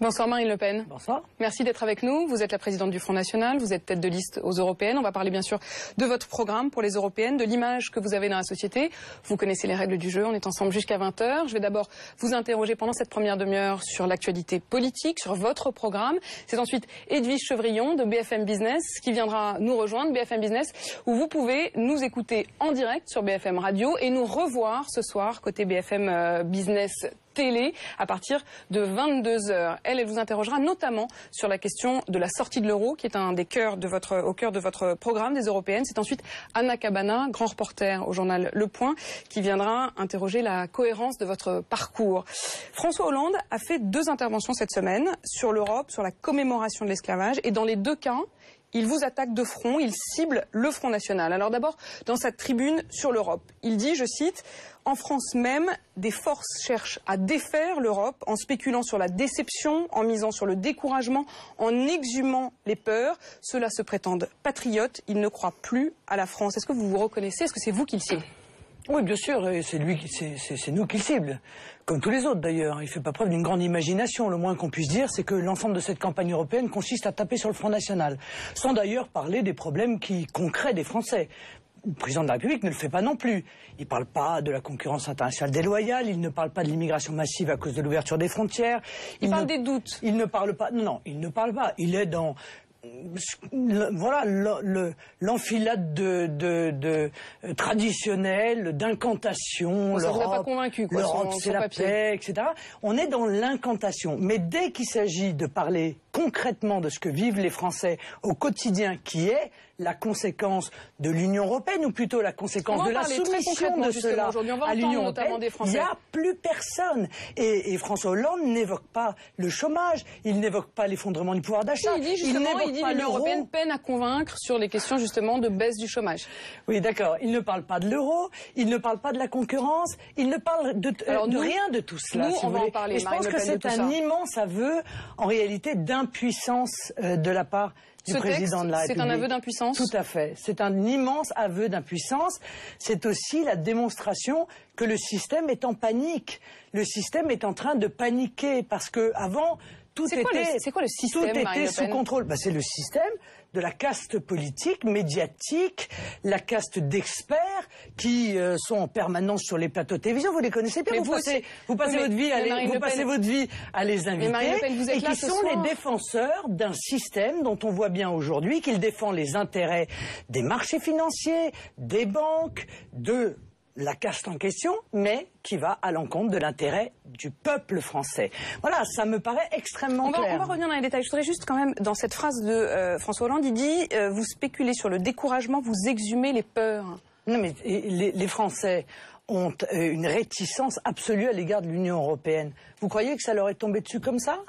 Bonsoir Marine Le Pen. Bonsoir. Merci d'être avec nous. Vous êtes la présidente du Front National, vous êtes tête de liste aux Européennes. On va parler bien sûr de votre programme pour les Européennes, de l'image que vous avez dans la société. Vous connaissez les règles du jeu, on est ensemble jusqu'à 20 h. Je vais d'abord vous interroger pendant cette première demi-heure sur l'actualité politique, sur votre programme. C'est ensuite Edwige Chevrillon de BFM Business qui viendra nous rejoindre, BFM Business, où vous pouvez nous écouter en direct sur BFM Radio et nous revoir ce soir côté BFM Business télé à partir de 22 h. Elle vous interrogera notamment sur la question de la sortie de l'euro, qui est un des cœurs au cœur de votre programme des Européennes. C'est ensuite Anna Cabana, grand reporter au journal Le Point, qui viendra interroger la cohérence de votre parcours. François Hollande a fait 2 interventions cette semaine sur l'Europe, sur la commémoration de l'esclavage, et dans les 2 cas, il vous attaque de front, il cible le Front National. Alors d'abord, dans sa tribune sur l'Europe, il dit, je cite, « En France même, des forces cherchent à défaire l'Europe en spéculant sur la déception, en misant sur le découragement, en exhumant les peurs. Ceux-là se prétendent patriotes, ils ne croient plus à la France. » Est-ce que vous vous reconnaissez? Est-ce que c'est vous qui le ciblez? Oui, bien sûr, c'est nous qui le cible. Comme tous les autres d'ailleurs. Il ne fait pas preuve d'une grande imagination. Le moins qu'on puisse dire, c'est que l'ensemble de cette campagne européenne consiste à taper sur le Front National. Sans d'ailleurs parler des problèmes concrets des Français. Le président de la République ne le fait pas non plus. Il ne parle pas de la concurrence internationale déloyale, il ne parle pas de l'immigration massive à cause de l'ouverture des frontières. Il parle des doutes. Il ne parle pas. Non, il ne parle pas. Il est dans... Voilà l'enfilade de traditionnelle, d'incantation. Ça ne vous a pas convaincu, quoi. L'Europe, c'est la paix, etc. On est dans l'incantation. Mais dès qu'il s'agit de parler concrètement de ce que vivent les Français au quotidien, qui est la conséquence de l'Union européenne, ou plutôt la conséquence de la soumission de cela à l'Union européenne, il n'y a plus personne. Et François Hollande n'évoque pas le chômage, il n'évoque pas l'effondrement du pouvoir d'achat. Il dit justement, l'Union européenne peine à convaincre sur les questions justement de baisse du chômage. Oui, d'accord. Il ne parle pas de l'euro, il ne parle pas de la concurrence, il ne parle de rien de tout cela. Nous, on va en parler. Et je pense que c'est un immense aveu, en réalité, d'impuissance de la part du président de la République. C'est un aveu d'impuissance? Tout à fait. C'est un immense aveu d'impuissance. C'est aussi la démonstration que le système est en panique. Le système est en train de paniquer parce que avant tout était sous contrôle. C'est le système de la caste politique, médiatique, la caste d'experts qui sont en permanence sur les plateaux de télévision. Vous les connaissez bien. Vous passez votre vie à les inviter et qui sont les défenseurs d'un système dont on voit bien aujourd'hui qu'il défend les intérêts des marchés financiers, des banques, de la caste en question, mais qui va à l'encontre de l'intérêt du peuple français. Voilà, ça me paraît extrêmement clair. On va revenir dans les détails. Je voudrais juste quand même, dans cette phrase de François Hollande, il dit vous spéculez sur le découragement, vous exhumez les peurs. Non mais les Français ont une réticence absolue à l'égard de l'Union européenne. Vous croyez que ça leur est tombé dessus comme ça?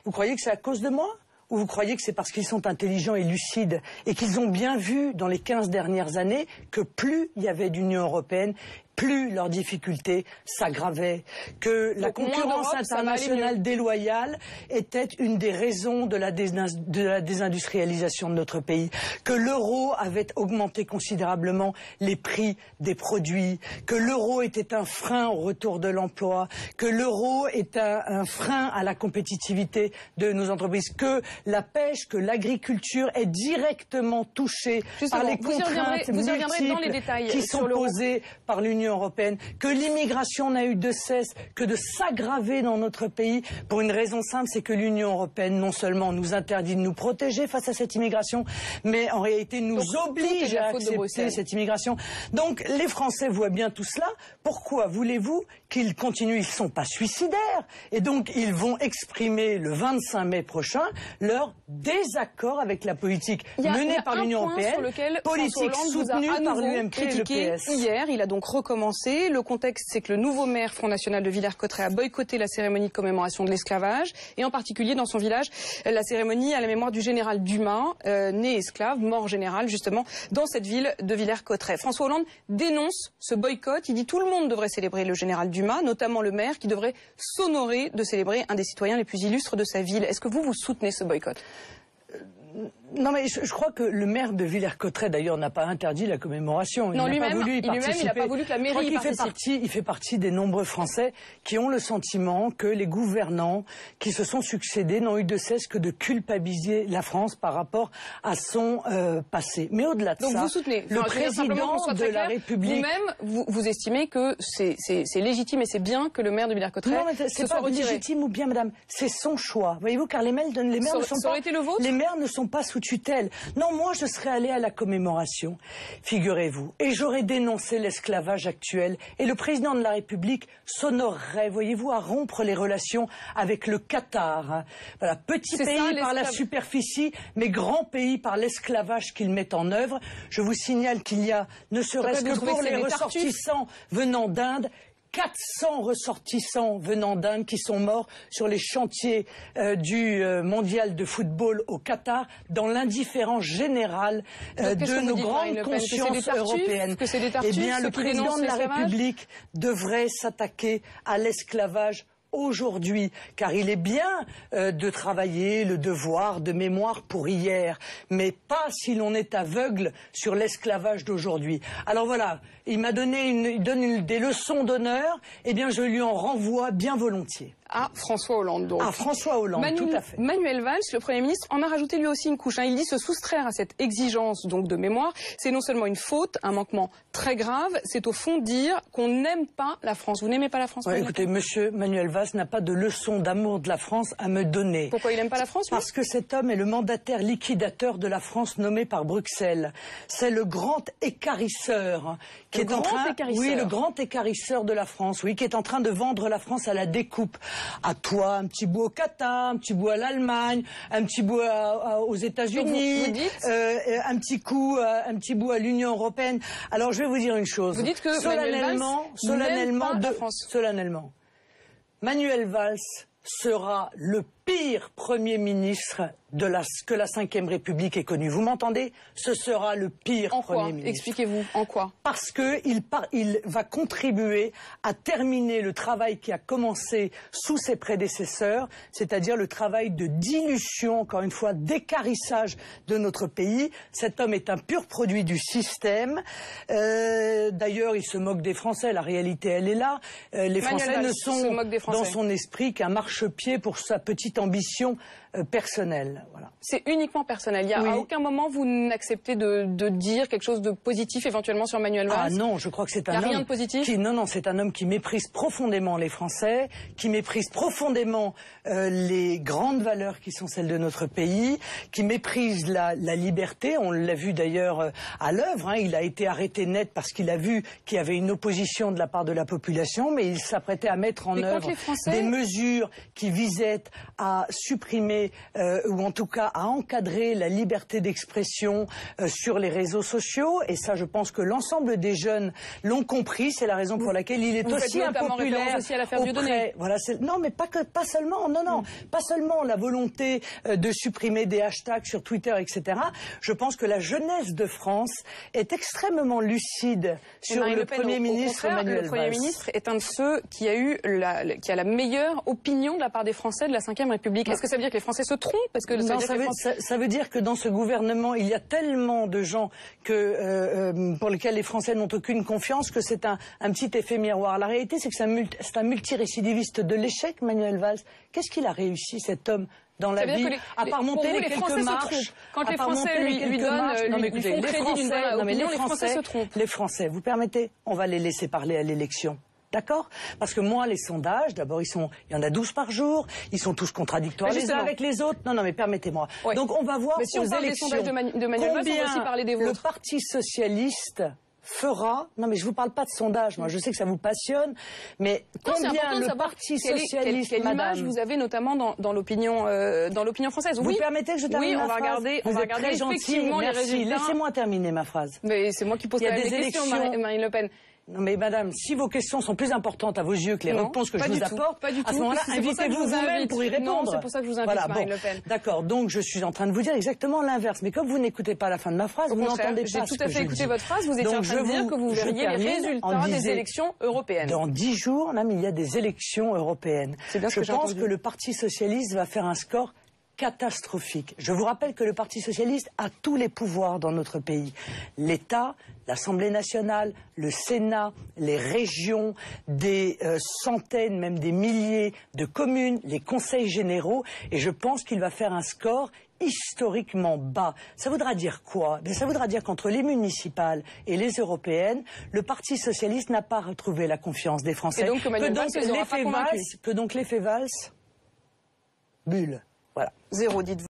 Vous croyez que c'est à cause de moi? Ou vous croyez que c'est parce qu'ils sont intelligents et lucides et qu'ils ont bien vu dans les 15 dernières années que plus il y avait d'Union européenne, plus leurs difficultés s'aggravaient, que la concurrence internationale déloyale était une des raisons de la désindustrialisation de notre pays, que l'euro avait augmenté considérablement les prix des produits, que l'euro était un frein au retour de l'emploi, que l'euro est un frein à la compétitivité de nos entreprises, que la pêche, que l'agriculture est directement touchée par les contraintes multiples qui sont posées par l'Union européenne, que l'immigration n'a eu de cesse que de s'aggraver dans notre pays pour une raison simple, c'est que l'Union européenne non seulement nous interdit de nous protéger face à cette immigration, mais en réalité nous oblige à accepter cette immigration. Donc les Français voient bien tout cela. Pourquoi voulez-vous qu'ils continuent? Ils ne sont pas suicidaires. Et donc ils vont exprimer le 25 mai prochain leur désaccord avec la politique menée par l'Union européenne, politique soutenue par l'UMP et le PS. Hier, il a donc recommencé. Le contexte, c'est que le nouveau maire Front National de Villers-Cotterêts a boycotté la cérémonie de commémoration de l'esclavage, et en particulier dans son village, la cérémonie à la mémoire du général Dumas, né esclave, mort général justement, dans cette ville de Villers-Cotterêts. François Hollande dénonce ce boycott. Il dit tout le monde devrait célébrer le général Dumas, notamment le maire qui devrait s'honorer de célébrer un des citoyens les plus illustres de sa ville. Est-ce que vous soutenez ce boycott ? Non, mais je crois que le maire de Villers-Cotterêts, d'ailleurs, n'a pas interdit la commémoration. Non, lui-même, il n'a pas voulu que la mairie y participe. Il fait partie des nombreux Français qui ont le sentiment que les gouvernants qui se sont succédés n'ont eu de cesse que de culpabiliser la France par rapport à son passé. Mais au-delà de ça, vous soutenez, le président de la République... Vous-même, vous estimez que c'est légitime et c'est bien que le maire de Villers-Cotterêts se soit retiré. C'est pas légitime ou bien, madame, c'est son choix. Voyez-vous, car les maires ne sont pas sous tutelle. Non, moi, je serais allée à la commémoration, figurez-vous, et j'aurais dénoncé l'esclavage actuel. Et le président de la République s'honorerait, voyez-vous, à rompre les relations avec le Qatar. Voilà, petit pays par la superficie, mais grand pays par l'esclavage qu'il met en œuvre. Je vous signale qu'il y a, ne serait-ce que pour les ressortissants venant d'Inde, 400 ressortissants venant d'Inde qui sont morts sur les chantiers du mondial de football au Qatar dans l'indifférence générale de nos grandes consciences européennes. Eh bien, le président de la République devrait s'attaquer à l'esclavage aujourd'hui, car il est bien de travailler le devoir de mémoire pour hier, mais pas si l'on est aveugle sur l'esclavage d'aujourd'hui. Alors voilà, il donne des leçons d'honneur, eh bien je lui en renvoie bien volontiers. À François Hollande, donc. À François Hollande, tout à fait. Manuel Valls, le Premier ministre, en a rajouté lui aussi une couche. Il dit se soustraire à cette exigence donc de mémoire, c'est non seulement une faute, un manquement très grave, c'est au fond dire qu'on n'aime pas la France. Vous n'aimez pas la France? Écoutez, monsieur Manuel Valls n'a pas de leçon d'amour de la France à me donner. Pourquoi il n'aime pas la France, lui? Parce que cet homme est le mandataire liquidateur de la France nommé par Bruxelles. C'est le grand équarrisseur qui est en train... Oui, le grand équarrisseur de la France, oui, qui est en train de vendre la France à la découpe. À toi, un petit bout au Qatar, un petit bout à l'Allemagne, un petit bout aux États-Unis, un petit bout à l'Union européenne. Alors je vais vous dire une chose. Vous dites que solennellement, Manuel Valls sera le pire Premier ministre que la Ve République ait connu. Vous m'entendez? Ce sera le pire Premier ministre. Expliquez-vous, en quoi? Parce qu'il va contribuer à terminer le travail qui a commencé sous ses prédécesseurs, c'est-à-dire le travail de dilution, encore une fois, d'équarrissage de notre pays. Cet homme est un pur produit du système. D'ailleurs, il se moque des Français. La réalité, elle est là. Les Français ne sont dans son esprit qu'un marchepied pour sa petite ambition personnelle. Voilà. C'est uniquement personnel. À aucun moment vous n'acceptez de dire quelque chose de positif éventuellement sur Manuel Valls? Ah non, je crois que c'est un homme... Il n'y a rien de positif? Non, c'est un homme qui méprise profondément les Français, qui méprise profondément les grandes valeurs qui sont celles de notre pays, qui méprise la liberté. On l'a vu d'ailleurs à l'œuvre. Il a été arrêté net parce qu'il a vu qu'il y avait une opposition de la part de la population, mais il s'apprêtait à mettre en œuvre des mesures qui visaient à supprimer ou en tout cas à encadrer la liberté d'expression sur les réseaux sociaux. Et ça, je pense que l'ensemble des jeunes l'ont compris. C'est la raison pour laquelle il est aussi impopulaire. Aussi à l'affaire Dieudonné. Voilà, non, mais pas seulement. Non, pas seulement la volonté de supprimer des hashtags sur Twitter, etc. Je pense que la jeunesse de France est extrêmement lucide sur le Premier ministre Manuel Valls. Le Premier ministre est un de ceux qui a la meilleure opinion de la part des Français de la Ve République. Est-ce que ça veut dire que les Français se trompent? Parce que ça veut dire que dans ce gouvernement, il y a tellement de gens pour lesquels les Français n'ont aucune confiance que c'est un petit effet miroir. La réalité, c'est que c'est un multirécidiviste de l'échec, Manuel Valls. Qu'est-ce qu'il a réussi, cet homme, dans la vie, à part monter les quelques marches? Quand les Français lui donnent, lui font crédit d'une bonne opinion, les Français se trompent. Les Français, vous permettez, on va les laisser parler à l'élection. D'accord? Parce que moi, les sondages, d'abord, il y en a 12 par jour, ils sont tous contradictoires les uns avec les autres. Non, mais permettez-moi. Ouais. Donc, on va voir mais si on parle des sondages de Manuel Valls, on va aussi parler des vôtres. Le Parti socialiste fera... Non, mais je vous parle pas de sondage, moi, je sais que ça vous passionne, mais combien le Parti socialiste, quelle image vous avez notamment dans l'opinion française? Vous permettez que je termine ma phrase? On va regarder effectivement les résultats. Laissez-moi terminer ma phrase. Mais c'est moi qui pose les questions, Marine Le Pen. Non mais madame, si vos questions sont plus importantes à vos yeux que les réponses que je vous apporte, à ce moment-là, invitez-vous vous-même pour y répondre. Non, c'est pour ça que je vous invite, Marine Le Pen. D'accord, donc je suis en train de vous dire exactement l'inverse. Mais comme vous n'écoutez pas la fin de ma phrase, vous n'entendez pas ce que je dis. J'ai tout à fait écouté votre phrase, vous étiez en train de dire que vous verriez les résultats des élections européennes. Dans 10 jours, il y a des élections européennes. Je pense que le Parti socialiste va faire un score catastrophique. Je vous rappelle que le Parti socialiste a tous les pouvoirs dans notre pays. L'État, l'Assemblée nationale, le Sénat, les régions, des centaines, même des milliers de communes, les conseils généraux, et je pense qu'il va faire un score historiquement bas. Ça voudra dire quoi? Ça voudra dire qu'entre les municipales et les européennes, le Parti socialiste n'a pas retrouvé la confiance des Français. Et donc, que donc l'effet Valls, bulle. Voilà. 0, dites-vous.